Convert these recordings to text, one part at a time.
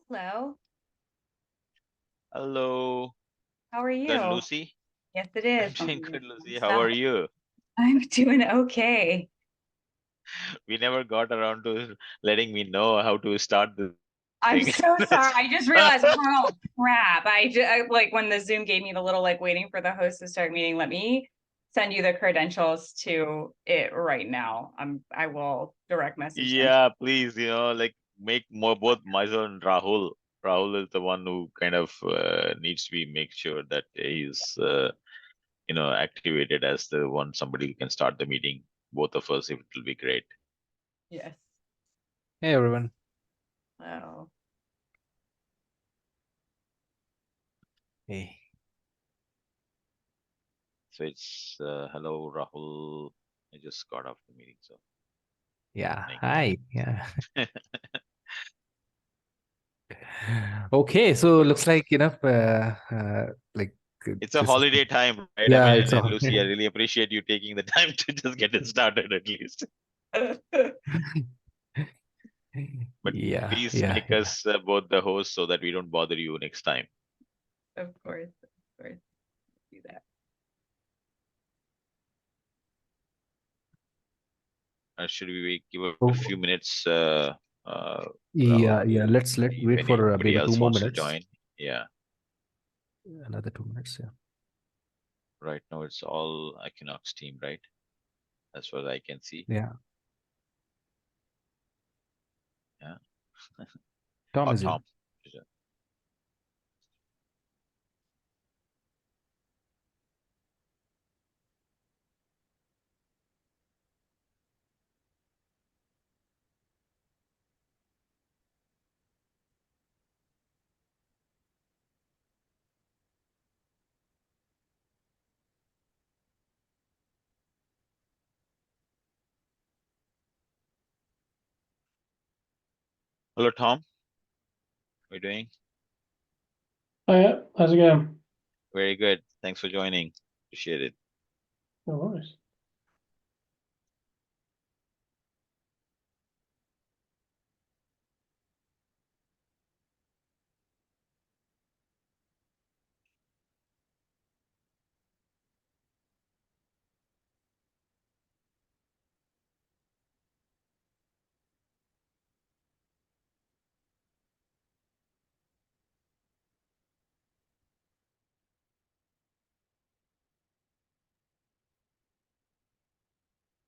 Hello. Hello. How are Is that you? Lucy? Yes, it I'm is. doing good, Lucy. How are Stop. you? I'm doing okay. We never got around to letting me know how to start this I'm thing. so sorry. I just realized, oh crap. Like when the Zoom gave me the little like waiting for the host to start meeting. Let me send you the credentials to it right now. I will direct message them. Yeah, please, like make more both myself and Rahul. Rahul is the one who kind of needs to be make sure that he's activated as the one somebody who can start the meeting. Both of us, it will be great. Yes. Hey everyone. Oh. Hey. So it's hello, Rahul. I just got off the meeting, so Yeah. morning. Hi. Yeah. Okay. So looks like like It's a this. holiday time, right? I Yeah, mean, it's and all. Lucy, I really appreciate you taking the time to just get it started at least. But Yeah. please Yeah. make Yeah. us both the hosts so that we don't bother you next time. Of course. Do that. Should we give a Oh, few minutes, Rahul, yeah. Yeah. to Let's see if wait for anybody maybe two else more wants to minutes. join? Yeah, Another 2 minutes. Yeah. right now it's all Equinox team, right? That's what I can see. Yeah. Yeah. Tom Or is here. Tom. Hello, Tom. How are you doing? Hiya, how's it going? Very good. Thanks for joining. Appreciate it. No worries.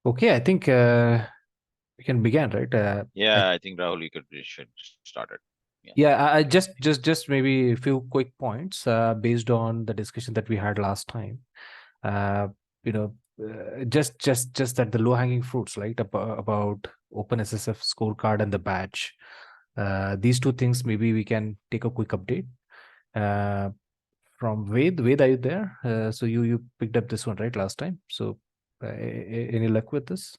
Okay. I think we can begin, right? Yeah, I think Rahul, we should start it. Yeah. Yeah. I just maybe a few quick points based on the discussion that we had last time. Uh, you know, just that the low hanging fruits, right? About OpenSSF scorecard and the badge. These two things, maybe we can take a quick update. From Ved. Ved, are you there? So you picked up this one, right, last time? So any luck with this?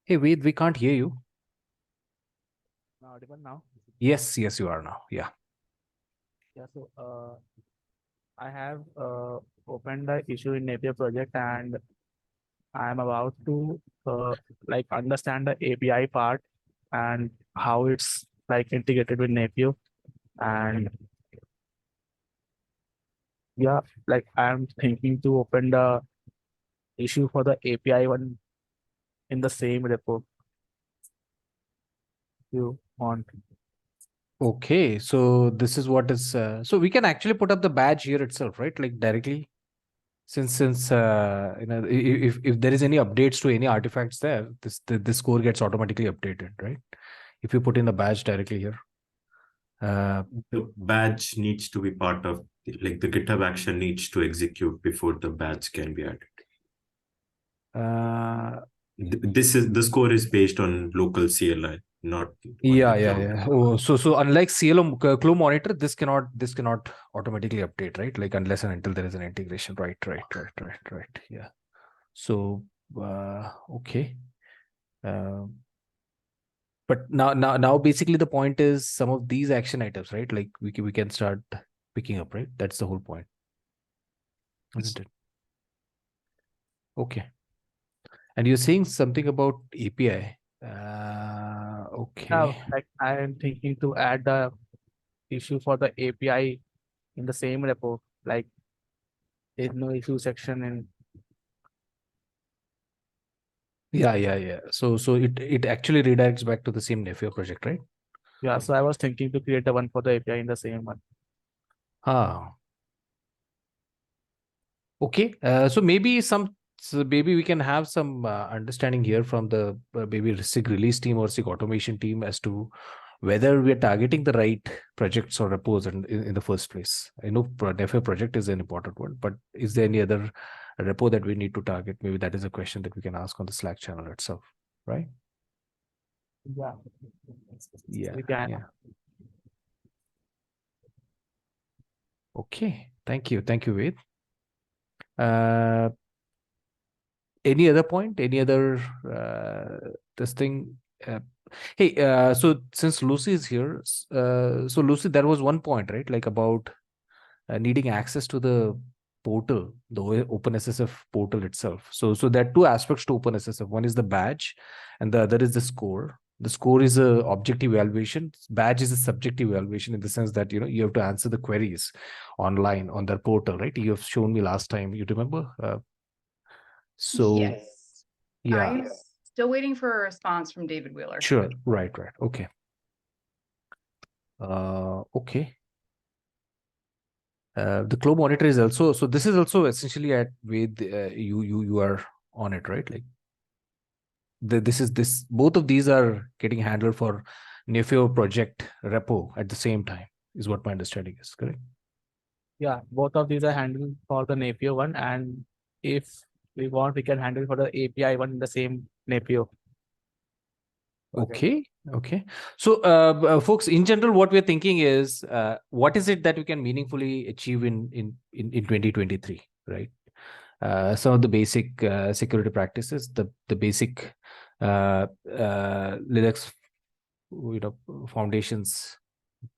Hey, Ved, we can't hear you. Audible now? Yes, you are now. Yeah. Yeah, so I have opened the issue in Napier project and I am about to like understand the API part and how it's like integrated with Napier. And yeah, like I'm thinking to open the issue for the API one in the same repo if you want. Okay, so this is what is so we can actually put up the badge here itself, right? Like directly, since if there is any updates to any artifacts there, this score gets automatically updated, right? If you put in the badge directly here. The badge needs to be part of like the GitHub action needs to execute before the badge can be added. This is the score is based on local CLI, not Yeah. Oh, so unlike CLO Clue Monitor, this cannot automatically update, right? Like unless and until there is an integration, right? Yeah. So okay. But now basically the point is some of these action items, right? Like we can start picking up, right? That's the whole point, isn't it? Okay. And you're saying something about API. Now, Okay. like I am thinking to add the issue for the API in the same repo, like there's no issue section in. Yeah. So it actually redirects back to the same Nephio project, right? Yeah, so I was thinking to create the one for the API in the same one. Ah. Okay. So maybe we can have some understanding here from the maybe SIG release team or SIG automation team as to whether we are targeting the right projects or repos in the first place. I know Nephio project is an important one, but is there any other repo that we need to target? Maybe that is a question that we can ask on the Slack channel itself, right? Yeah. Yeah. We can. Yeah. Okay. Thank you, Ved. Any other point? Any other this thing? Hey, so since Lucy is here, so Lucy, there was one point, right? Like about needing access to the portal, the OpenSSF portal itself. So there are two aspects to OpenSSF. One is the badge, and the other is the score. The score is a objective evaluation. Badge is a subjective evaluation in the sense that you have to answer the queries online on their portal, right? You have shown me last time. You remember? So Yes. yeah, I'm still waiting for a response from David Wheeler. sure, right. Okay. Okay. The Clo monitor is also, so this is also essentially at with you are on it, right? Like this both of these are getting handled for Nephio project repo at the same time, is what my understanding is, correct? Yeah, both of these are handled for the Napier one, and if we want, we can handle for the API one in the same Napier. Okay. So, folks, in general, what we're thinking is, what is it that we can meaningfully achieve in 2023, right? Some of the basic security practices, the basic Linux, foundations,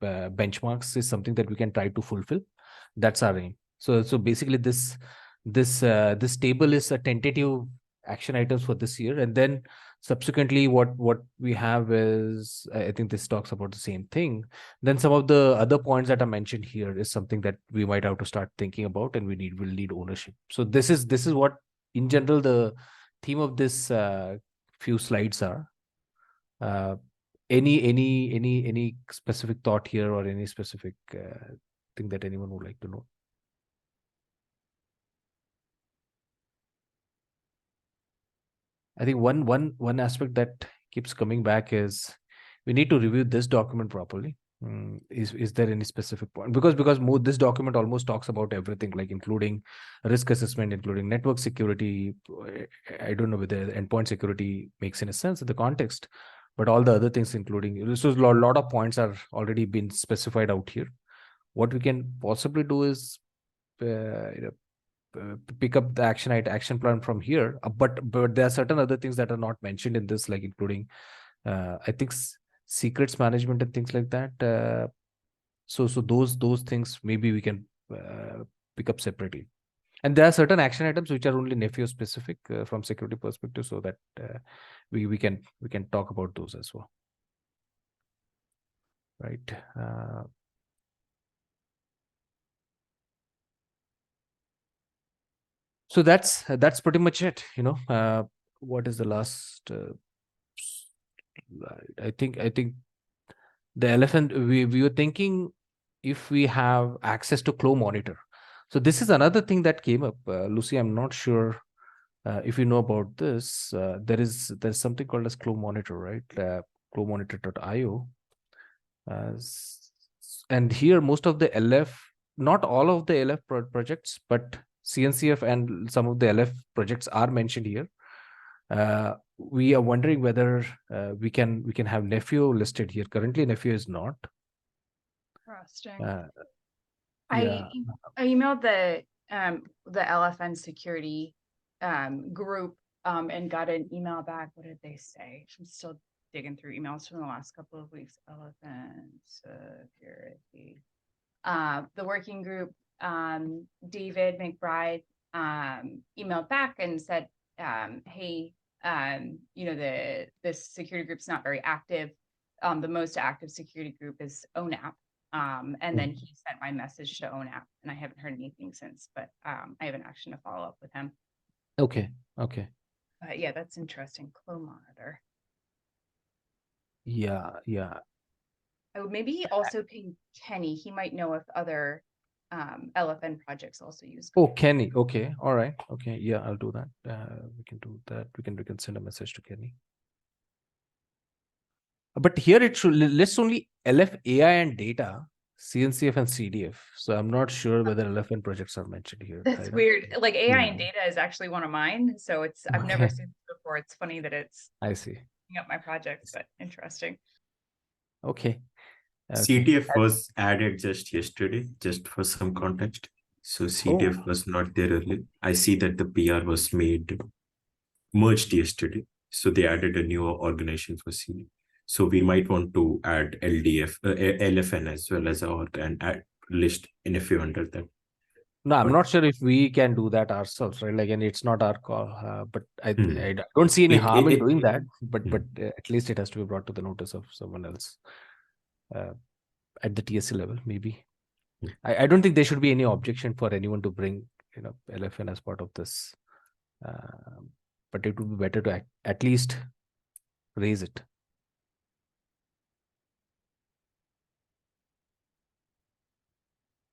benchmarks is something that we can try to fulfill. That's our aim. So basically, this table is a tentative action items for this year, and then subsequently what we have is, I think this talks about the same thing. Then some of the other points that are mentioned here is something that we might have to start thinking about, and will need ownership. So this is what in general the theme of this few slides are. Any specific thought here or any specific thing that anyone would like to know? I think one aspect that keeps coming back is we need to review this document properly. Is there any specific point? Because this document almost talks about everything, like including risk assessment, including network security. I don't know whether endpoint security makes any sense in the context, but all the other things, including, so a lot of points are already been specified out here. What we can possibly do is pick up the action plan from here, but there are certain other things that are not mentioned in this, like including I think secrets management and things like that. So those things maybe we can pick up separately. And there are certain action items which are only Nephio specific from security perspective, so that we can talk about those as well, right? So that's pretty much it. What is the last slide? I think the elephant, we were thinking if we have access to Clo monitor. So this is another thing that came up. Lucy, I'm not sure if you know about this. There's something called as Clo monitor, right? Clomonitor.io. And here most of the LF, not all of the LF projects, but CNCF and some of the LF projects are mentioned here. We are wondering whether we can have Nephio listed here. Currently, Nephio is not. Interesting. Yeah. I emailed the LFN security group and got an email back. What did they say? I'm still digging through emails from the last couple of weeks. LFN security. The working group, David McBride emailed back and said, hey, this security group's not very active. The most active security group is ONAP. And then he sent my message to ONAP, and I haven't heard anything since, but I have an action to follow up with him. Okay. Okay. But yeah, that's interesting. Clo monitor. Yeah. Yeah. I would maybe also ping Kenny. He might know if other LFN projects also use. Oh, Kenny. Okay. All right. Okay. Yeah, I'll do that. We can do that. We can send a message to Kenny. But here it should lists only LF, AI, and data, CNCF, and CDF. So I'm not sure whether LFN projects are mentioned here. That's either. weird. Like AI and Yeah. data is actually one of mine. So it's I've never Okay. seen it before. It's funny that it's I see. picking up my projects, but interesting. Okay. Okay. CTF was added just yesterday, just for some context. So CTF was not there earlier. I see that the PR was merged yesterday. So they added a new organization for CTF. So we might want to add LFN as well as org and add list NFU under that. No, I'm But- not sure if we can do that ourselves, right? Like, and it's not our call. But I Hmm. don't see any harm in it- doing that. But Hmm. at least it has to be brought to the notice of someone else at the TSC level, maybe. I don't think there should be any objection for anyone to bring, LFN as part of this. But it would be better to at least raise it.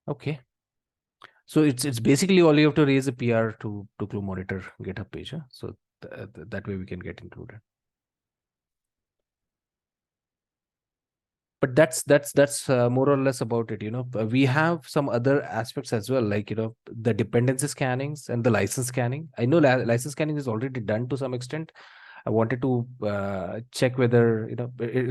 Okay. So it's basically all you have to raise a PR to Clue Monitor GitHub page. Huh? So that way we can get included. But that's more or less about it. We have some other aspects as well, like the dependency scannings and the license scanning. I know license scanning is already done to some extent. I wanted to check whether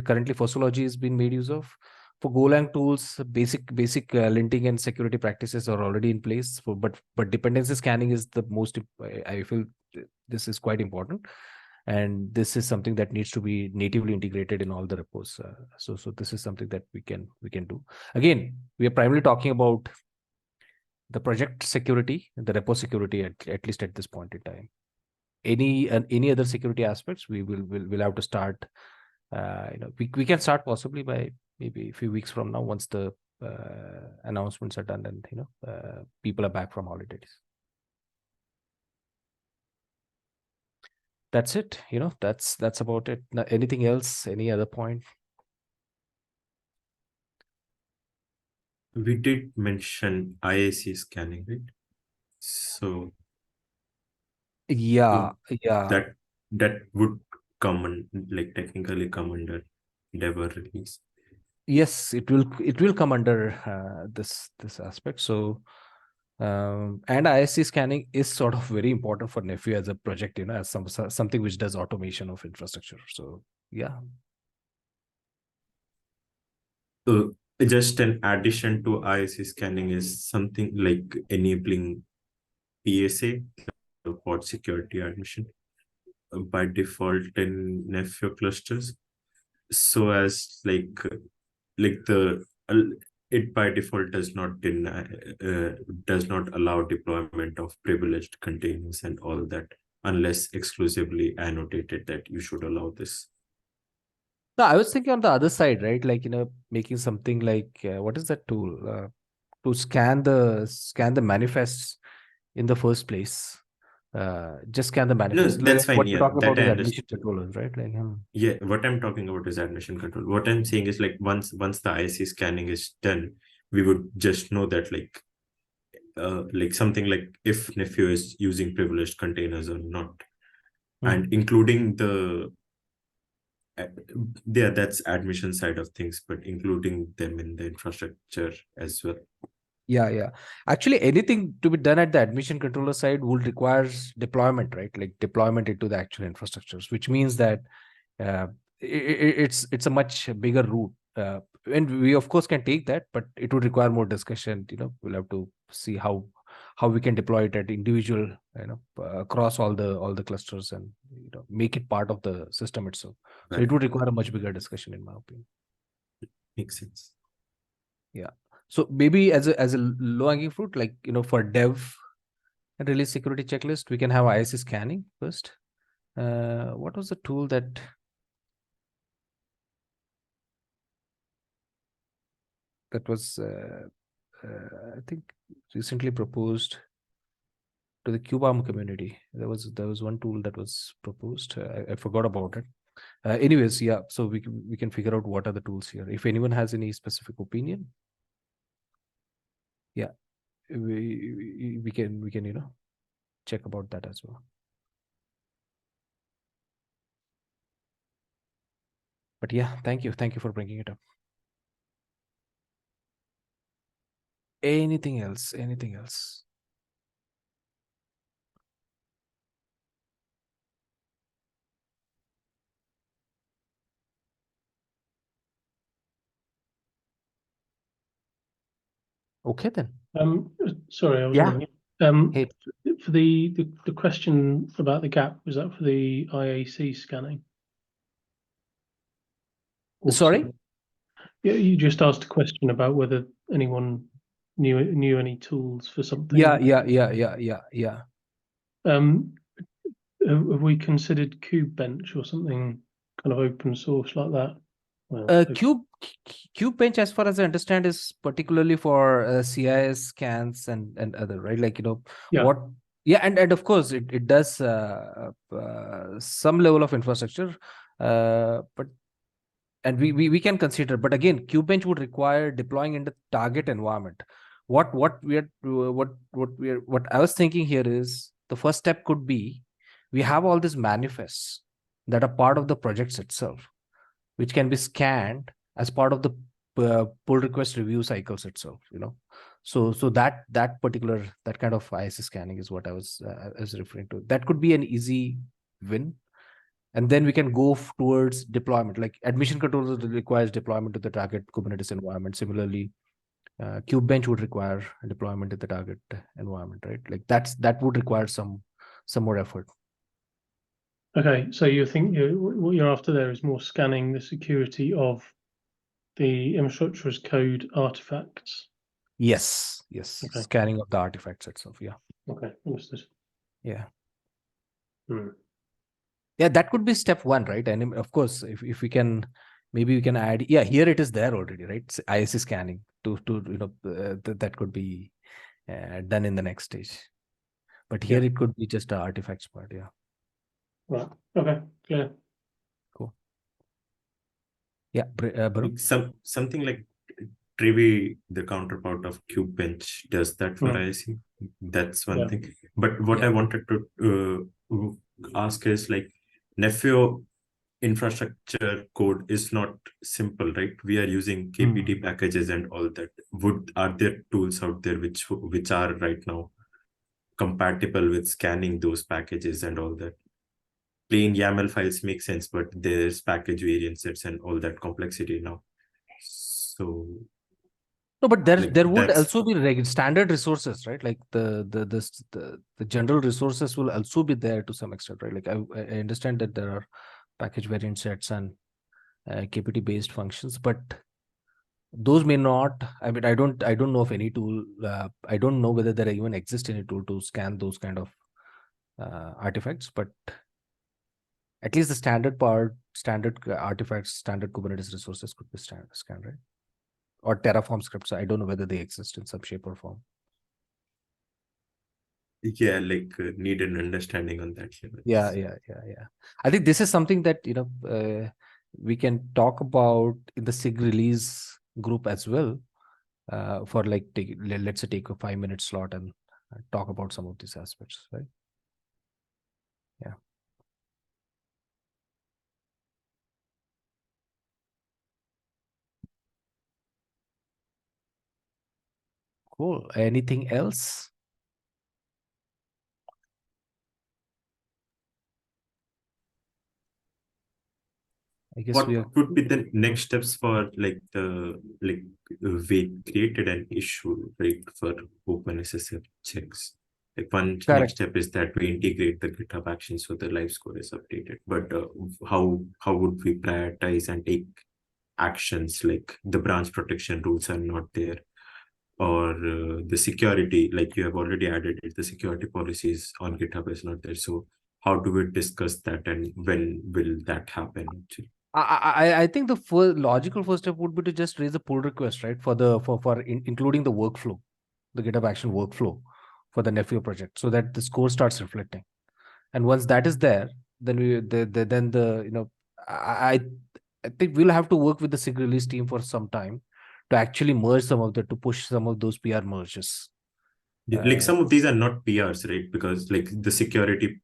currently Fossology is being made use of. For Golang tools, basic linting and security practices are already in place. But dependency scanning is the most. I feel this is quite important, and this is something that needs to be natively integrated in all the repos. So this is something that we can do. Again, we are primarily talking about the project security, the repo security at least at this point in time. Any other security aspects, we'll have to start. We can start possibly by maybe a few weeks from now, once the announcements are done and people are back from holidays. That's it. That's about it. Now, anything else? Any other point? We did mention IAC scanning, right? So Yeah. that would come like technically come under dev release. Yes, it will come under this aspect. So and ISC scanning is sort of very important for Nephew as a project, as something which does automation of infrastructure. So yeah. Just an addition to ISC scanning is something like enabling PSA, pod security admission, by default in Nephew clusters. So as like the it by default does not allow deployment of privileged containers and all that, unless exclusively annotated that you should allow this. No, I was thinking on the other side, right? Like, making something like what is that tool to scan the manifests in the first place. Just scan the manifest. that's fine. What Yeah, you're talking that about I is understand. admission controllers, right? Like, Yeah, what I'm talking about is admission control. What I'm saying is, like, once the IC scanning is done, we would just know that like something like if Nephew is using privileged containers or not, and including that's admission side of things, but including them in the infrastructure as well. Yeah. Actually, anything to be done at the admission controller side will require deployment, right? Like deployment into the actual infrastructures, which means that it's a much bigger route. And we of course can take that, but it would require more discussion. We'll have to see how we can deploy it at individual, across all the clusters, and make it part of the system itself. So it would require a much bigger discussion, in my opinion. Makes sense. Yeah. So maybe as a low hanging fruit, like for dev and release security checklist, we can have ISC scanning first, What was the tool that was I think recently proposed to the CubeArm community? There was one tool that was proposed. I forgot about it. Anyways, yeah. So we can figure out what are the tools here. If anyone has any specific opinion, yeah, we can check about that as well. But yeah, thank you for bringing it up. Anything else? Okay then. Sorry, I was Yeah. wondering. Hey, For the question about the gap, was that for the IAC scanning? sorry. Yeah, you just asked a question about whether anyone knew any tools for something. Yeah. Have we considered KubeBench or something kind of open source like that? Well, KubeBench, as far as I understand, is particularly for CIS scans and other, right? Like, Yeah. what? Yeah, and of course it does some level of infrastructure, but and we can consider. But again, KubeBench would require deploying in the target environment. What I was thinking here is the first step could be we have all these manifests that are part of the projects itself, which can be scanned as part of the pull request review cycles itself. So that kind of ISS scanning is what I was referring to. That could be an easy win, and then we can go towards deployment. Like admission controls requires deployment to the target Kubernetes environment. Similarly, KubeBench would require deployment in the target environment, right? Like that would require some more effort. Okay, so you think what you're after there is more scanning the security of the infrastructure as code artifacts. Yes. Okay. Scanning of the artifacts itself. Yeah. Okay, understood. Yeah. Hmm. Yeah, that could be step one, right? And of course, if we can, maybe we can add. Yeah, here it is there already, right? ISC scanning to that could be done in the next stage. But here it could be just the artifacts part. Yeah. Right. Okay. Clear. Cool. Yeah, Bro. Something like Trivy, the counterpart of KubeBench, does that for IC. That's one thing. But what I wanted to ask is like Nefio infrastructure code is not simple, right? We are using KPT packages and all that. Are there tools out there which are right now compatible with scanning those packages and all that? Plain YAML files make sense, but there's package variant sets and all that complexity now. So no, but there would also be standard resources, right? Like the general resources will also be there to some extent, right? Like I understand that there are package variant sets and KPT based functions, but those may not. I mean, I don't know of any tool. I don't know whether there even exists any tool to scan those kind of artifacts, but at least the standard artifacts, standard Kubernetes resources could be scanned, right? Or Terraform scripts. I don't know whether they exist in some shape or form. Yeah, like need an understanding on that. Yeah. I think this is something that we can talk about in the SIG release group as well. For like let's say take a 5-minute slot and talk about some of these aspects, right? Yeah. Cool. Anything else? I guess what we are. could be the next steps for like we created an issue, right, for OpenSSL checks. Like one next step is that we integrate the GitHub action so the live score is updated. But how would we prioritize and take actions? Like the branch protection rules are not there, or the security, like you have already added it, the security policies on GitHub is not there. So how do we discuss that, and when will that happen actually? I think the logical first step would be to just raise a pull request, right? For including the workflow, the GitHub Action workflow for the Nephew project, so that the score starts reflecting. And once that is there, then I think we'll have to work with the SIG release team for some time to actually merge to push some of those PR merges. Like some of these are not PRs, right? Because like the security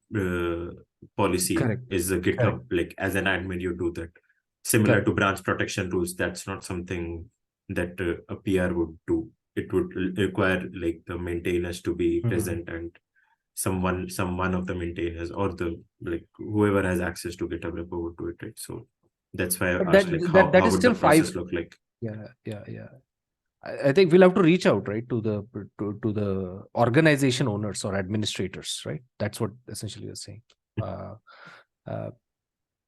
policy Correct. is a GitHub. Like as an admin, you do that. Similar Correct. to branch protection rules, that's not something that a PR would do. It would require like the maintainers to be present, and some one of the maintainers or the like whoever has access to GitHub repo would do it, right? So that's why I But asked like how is would still the process 5. look like? Yeah. I think we'll have to reach out, right, to the organization owners or administrators, right? That's what essentially you're saying.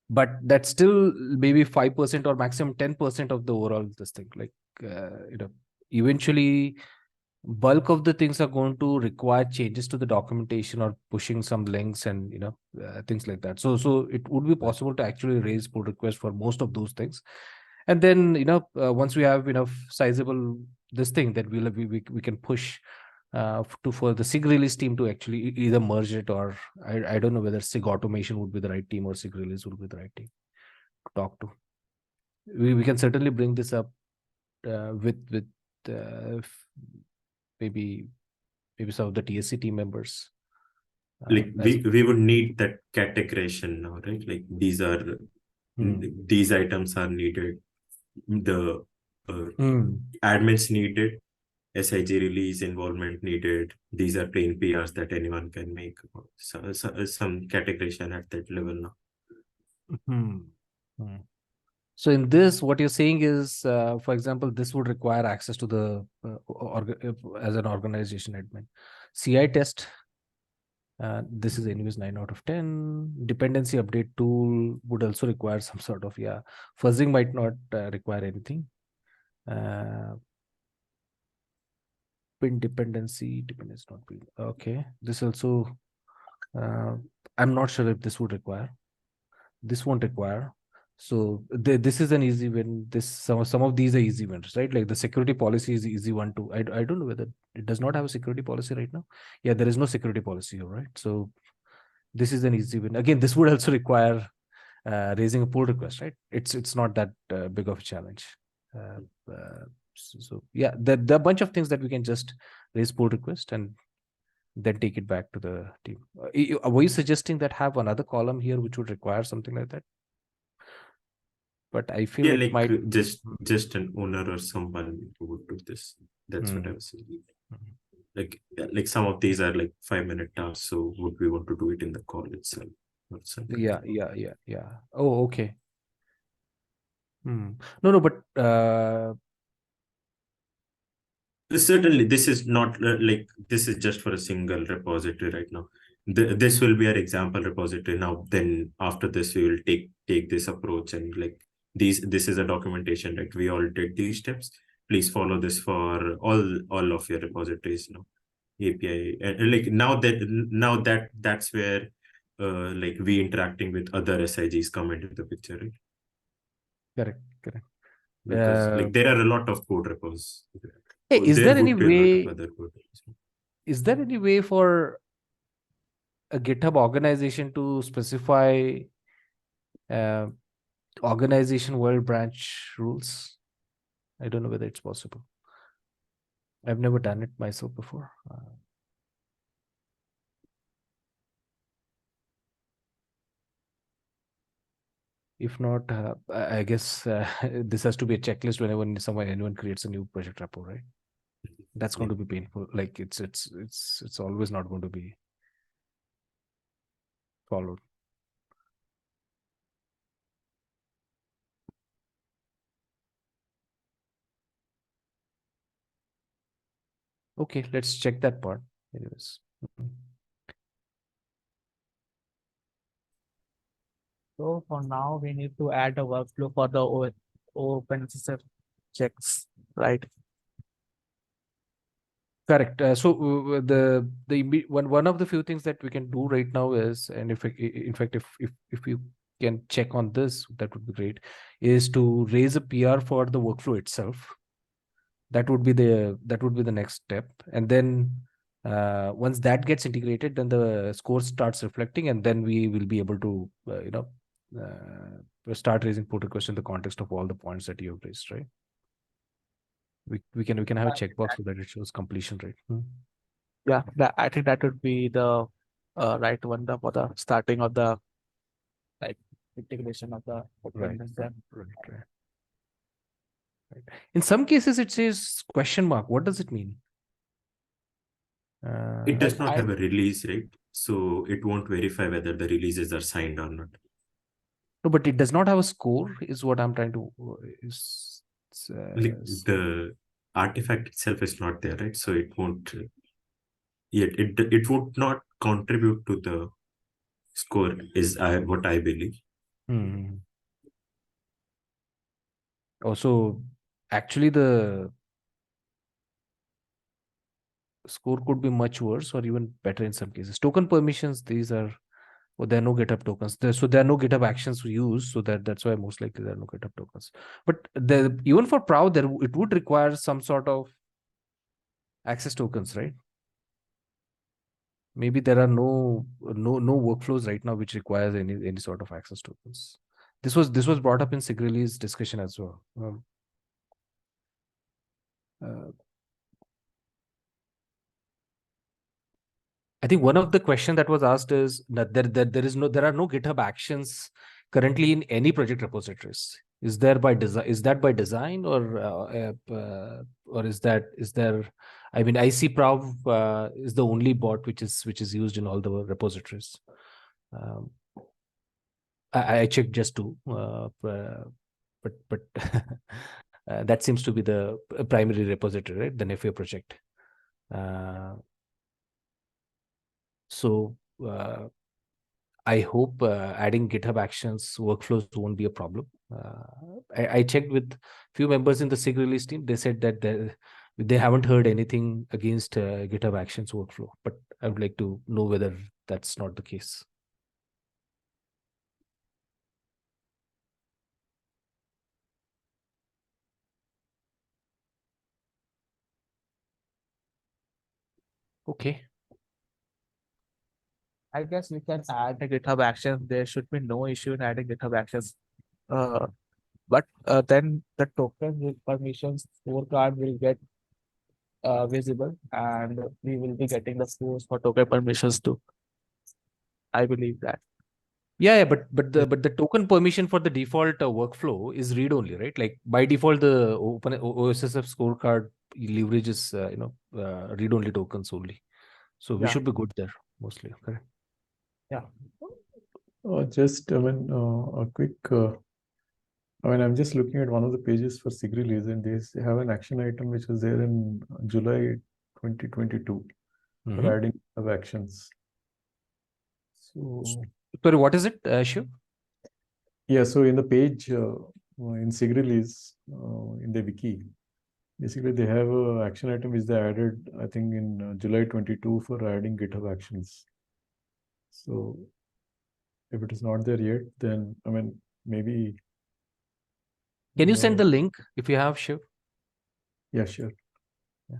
But that's still maybe 5% or maximum 10% of the overall this thing. Like eventually bulk of the things are going to require changes to the documentation or pushing some links and things like that. So it would be possible to actually raise pull requests for most of those things. And then once we have enough sizable this thing that we can push for the SIG release team to actually either merge it, or I don't know whether SIG automation would be the right team or SIG release would be the right team to talk to. We can certainly bring this up with maybe some of the TSC team members. Like we would need that categorization now, right? Like these items are needed. The admins needed, SIG release involvement needed. These are plain PRs that anyone can make. So, some categorization at that level now. So in this, what you're saying is, for example, this would require access to the as an organization admin. CI test. This is anyways 9 out of 10. Dependency update tool would also require some sort of fuzzing might not require anything. Pin dependency not pin. Okay, this also I'm not sure if this would require. This won't require. So this is an easy win. Some of these are easy wins, right? Like the security policy is easy one too. I don't know whether it does not have a security policy right now. Yeah, there is no security policy here, right? So this is an easy win. Again, this would also require raising a pull request, right? It's not that big of a challenge. So yeah, there are a bunch of things that we can just raise pull request and then take it back to the team. Were you suggesting that have another column here which would require something like that? But I feel it might just an owner or someone who would do this. That's what I was saying. Like some of these are like 5-minute tasks, so would we want to do it in the call itself? Yeah. Oh, okay. No, but certainly this is not like this is just for a single repository right now. This will be our example repository now. Then after this, we will take this approach and like this is a documentation, right? We all did these steps. Please follow this for all of your repositories now. API and like now that's where like we interacting with other SIGs come into the picture, right? Correct. Because like there are a lot of code repos. Hey, is there any way? Other code repos. Is there any way for a GitHub organization to specify organization world branch rules? I don't know whether it's possible. I've never done it myself before. If not, I guess this has to be a checklist whenever anyone creates a new project repo, right? That's going to be painful. Like it's always not going to be followed. Okay, let's check that part. Anyways. So for now, we need to add a workflow for the OpenSSF checks, right? Correct. One of the few things that we can do right now is, and in fact, if you can check on this, that would be great, is to raise a PR for the workflow itself. That would be the next step, and then once that gets integrated, then the score starts reflecting, and then we will be able to start raising pull requests in the context of all the points that you have raised, right? We can have a checkbox so that it shows completion rate. Yeah, I think that would be the right one for the starting of the like integration of the Right. openness then. Right. In some cases, it says question mark. What does it mean? It does Like not have a release, right? So it won't verify whether the releases are signed or not. No, but it does not have a score, is what I'm trying to Like the artifact itself is not there, right? So it won't yet it would not contribute to the score, is what I believe. Also, actually, the score could be much worse or even better in some cases. Token permissions, these are, well, there are no GitHub tokens. So there are no GitHub actions we use. So that's why most likely there are no GitHub tokens. But even for Proud, it would require some sort of access tokens, right? Maybe there are no workflows right now which requires any sort of access tokens. This was brought up in SIG Release discussion as well. I think one of the question that was asked is that there are no GitHub actions currently in any project repositories. Is that by design or is there? I mean, IC is the only bot which is used in all the repositories. I checked just two, but that seems to be the primary repository, right? The Nephew project. So I hope adding GitHub Actions workflows won't be a problem. I checked with few members in the SIG release team. They said that they haven't heard anything against GitHub Actions workflow, but I would like to know whether that's not the case. Okay. I guess we can add the GitHub actions. There should be no issue in adding GitHub actions. But then the token with permissions scorecard will get visible, and we will be getting the scores for token permissions too. I believe that. Yeah, but the token permission for the default workflow is read only, right? Like by default, the OSSF scorecard leverages read only tokens only. So we Yeah. should be good there mostly. Correct. Yeah. Just a quick. I'm just looking at one of the pages for SIG release, and they have an action item which was there in July 2022 for adding of actions. So, sorry, what is it, Shiv? Yeah, so in the page in SIG release in the wiki, basically they have an action item which they added, I think, in July 22 for adding GitHub actions. So if it is not there yet, then maybe. Can you send the link if you have, Shiv? Yeah, sure. Yeah.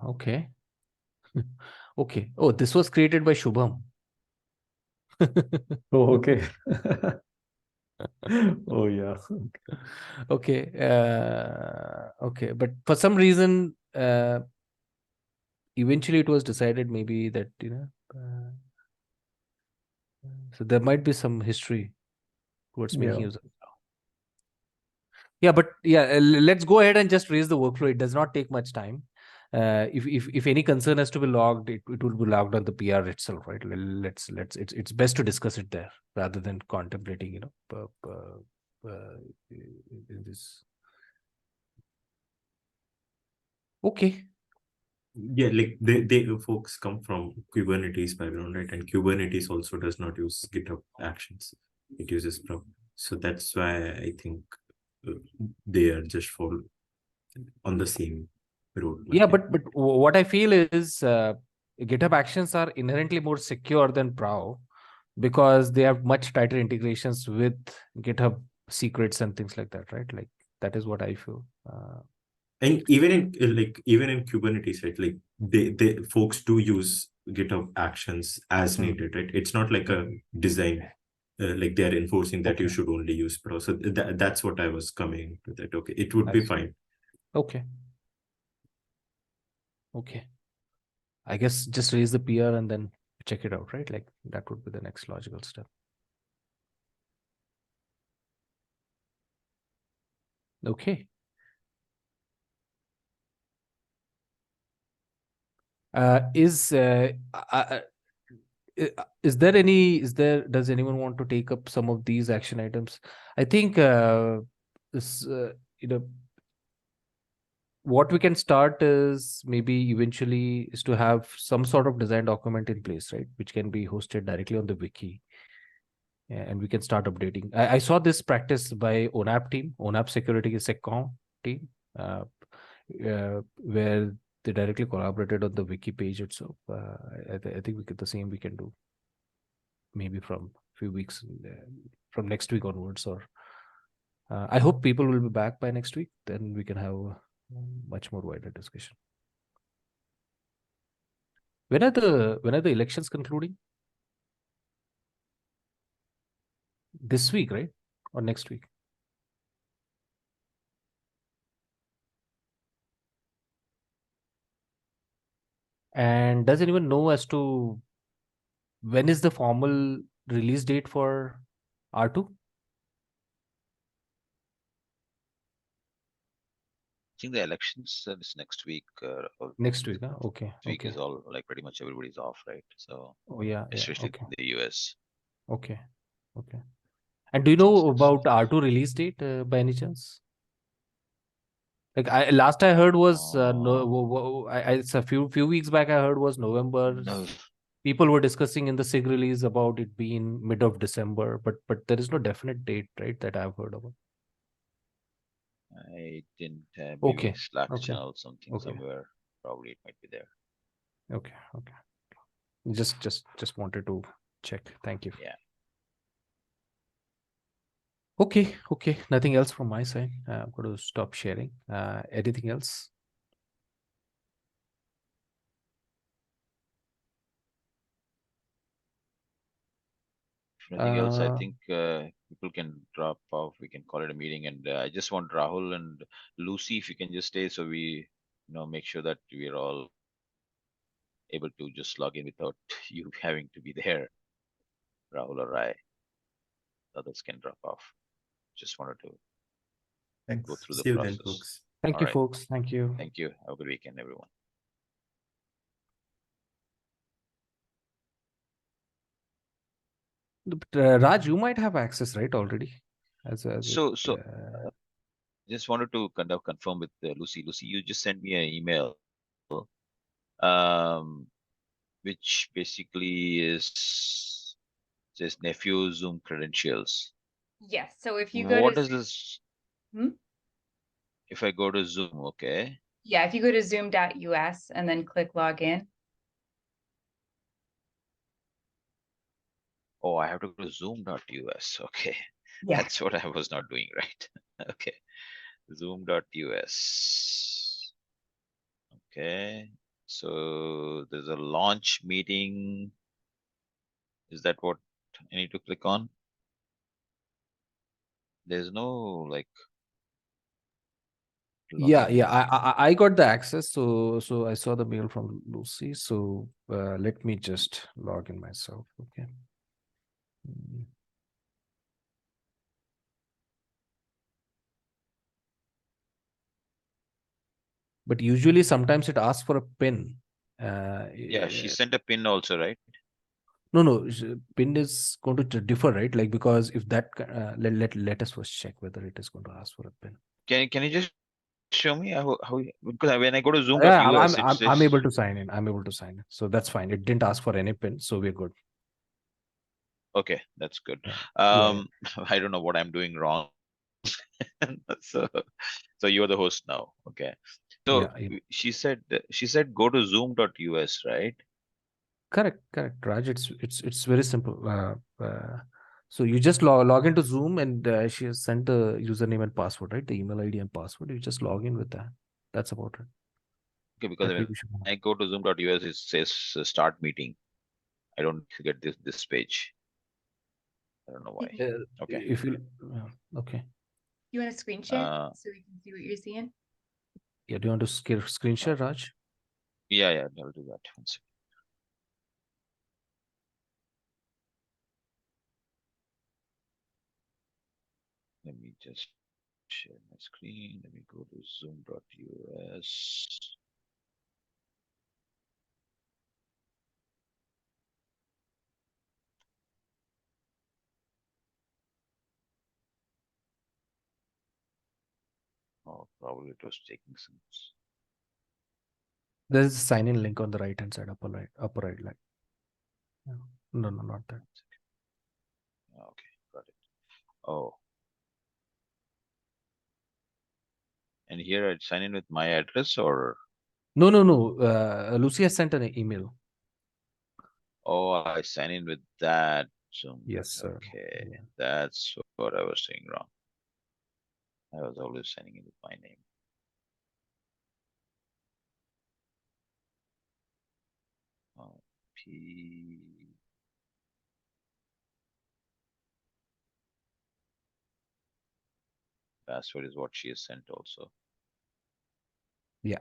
Okay. Okay. Oh, this was created by Shubham. Oh, okay. Oh, yeah. Okay. Okay. But for some reason, eventually it was decided maybe that, so there might be some history towards making use of it. Yeah, but yeah, let's go ahead and just raise the workflow. It does not take much time. If any concern has to be logged, it will be logged on the PR itself, right? It's best to discuss it there rather than contemplating, in this. Okay. Yeah, like they folks come from Kubernetes background, right? And Kubernetes also does not use GitHub Actions; it uses Pro. So that's why I think they are just fall on the same road. Yeah, but what I feel is GitHub Actions are inherently more secure than Prow because they have much tighter integrations with GitHub secrets and things like that, right? Like that is what I feel. And even in Kubernetes, right? Like they folks do use GitHub Actions as needed, right? It's not like a design. Like they're enforcing that you Okay. should only use Pro. So that's what I was coming to that. Okay, it would I be see. fine. Okay. Okay. I guess just raise the PR and then check it out, right? Like that would be the next logical step. Okay. Is does anyone want to take up some of these action items? I think this what we can start is maybe eventually is to have some sort of design document in place, right? Which can be hosted directly on the wiki. Yeah, and we can start updating. I saw this practice by ONAP team, ONAP Security SecCom team, where they directly collaborated on the wiki page itself. I think the same we can do maybe from few weeks from next week onwards, or I hope people will be back by next week. Then we can have a much more wider discussion. When are the elections concluding? This week, right? Or next week? And does anyone know as to when is the formal release date for R2? I think the elections is next week. Or Next week, huh? Okay. this week Okay. is all like pretty much everybody's off, right? So Oh yeah, yeah. especially Okay. the US. Okay. Okay. And do you know about R2 release date by any chance? Like last I heard was it's a few weeks back I heard was November. No, People were discussing in the SIG release about it being mid of December, but there is no definite date, right, that I've heard about. I didn't. Maybe Okay. Slack Okay. channel something Okay. somewhere. Probably it might be there. Okay. Okay. Just wanted to check. Thank you. Yeah. Okay. Okay. Nothing else from my side. I'm going to stop sharing. Anything else? If nothing else, I think people can drop off. We can call it a meeting, and I just want Rahul and Lucy, if you can just stay, so we, make sure that we're all able to just log in without you having to be there. Rahul or I, others can drop off. Just wanted to Thanks. go through the See you process. then, folks. Thank All you, right. folks. Thank you. Thank you. Have a good weekend, everyone. Raj, you might have access, right, already? So just wanted to kind of confirm with Lucy. Lucy, you just sent me an email, which basically is says nephew Zoom credentials. Yes, so if you go What to is this? Hmm? If I go to Zoom, okay. Yeah, if you go to zoom.us and then click login. Oh, I have to go to zoom.us. Okay. Yeah. That's what I was not doing right. Okay. Zoom.us. Okay. So there's a launch meeting. Is that what I need to click on? There's no like. Yeah, login. yeah. I got the access, so I saw the mail from Lucy. So let me just log in myself. Okay. But usually, sometimes it asks for a PIN. Yeah, she sent a pin also, right? No. PIN is going to differ, right? Like because if that let us first check whether it is going to ask for a PIN. Can you just show me because when I go to Zoom.us, Yeah, it I'm says able to sign in. I'm able to sign in. So that's fine. It didn't ask for any pin, so we're good. okay, that's good. Yeah. I don't know what I'm doing wrong. so you're the host now. Okay. So Yeah. she said go to Zoom.us, right? Correct, Raj. It's very simple. So you just log into Zoom, and she has sent the username and password, right? The email ID and password. You just log in with that. That's about it. Okay, because That way when you should have. I go to Zoom.us, it says start meeting. I don't get this page. I don't know why. Okay. If you okay. You want to screen share so we can see what you're seeing? Yeah. Do you want to screen share, Raj? Yeah, I'll do that. One second. Let me just share my screen. Let me go to Zoom.us. Oh, probably it was taking some. There's a sign in link on the right hand side, upper right line. No, not that. Okay, got it. Oh. And here I'd sign in with my address or? No. Lucy has sent an email. Oh, I sign in with that Zoom. Yes, sir. Okay, Yeah. that's what I was saying wrong. I was always signing in with my name. P. Password is what she has sent also. Yeah.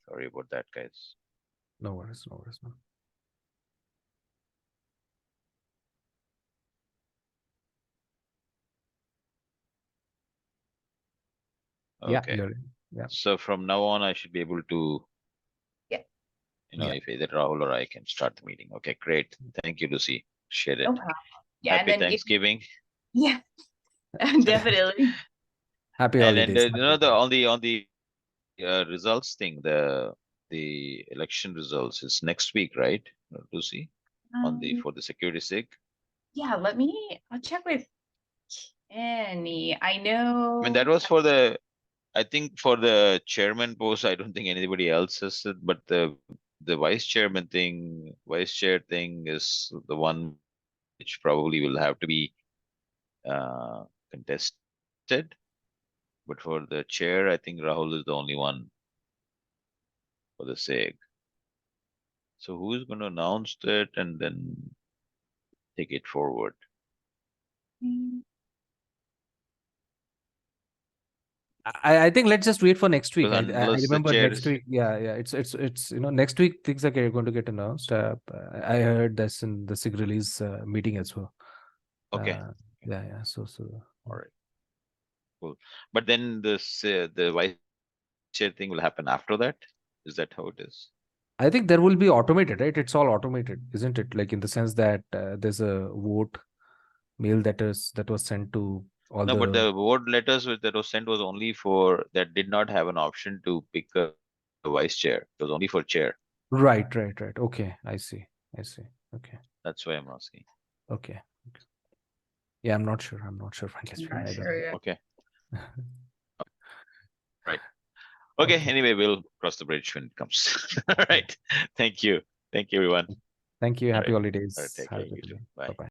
Sorry about that, guys. No worries. No. Okay. Yeah. So from now on, I should be able to, Yeah. if either Rahul or I can start the meeting. Okay, great. Thank you, Lucy. Share it. No problem. Yeah, Happy and then Thanksgiving. yeah, definitely. Happy And holidays. on the results thing, the election results is next week, right, Lucy? For the security SIG. Yeah, I'll check with Kenny. I know. I mean, that was for I think for the chairman post, I don't think anybody else has it, but the vice chair thing is the one which probably will have to be contested. But for the chair, I think Rahul is the only one for the SIG. So who is going to announce that and then take it forward? I think let's just wait for next week. I Unless the remember chair next is week. Yeah. It's next week things are going to get announced. I heard this in the SIG release meeting as well. okay. Yeah. So. All right. Cool. But then the vice chair thing will happen after that. Is that how it is? I think there will be automated, right? It's all automated, isn't it? Like in the sense that there's a vote mail that was sent to all No, but the vote letters that was sent was only for that did not have an option to pick a vice chair. It was only for chair. Right. Okay, I see. Okay. That's why I'm asking. Okay. Yeah, I'm not sure. Frankly. I'm not sure yet. Okay. Right. Okay. Anyway, we'll cross the bridge when it comes. All right. Thank you. Thank you, everyone. Thank you. Happy holidays. All right, take Have a care. You good too. day. Bye. Bye-bye.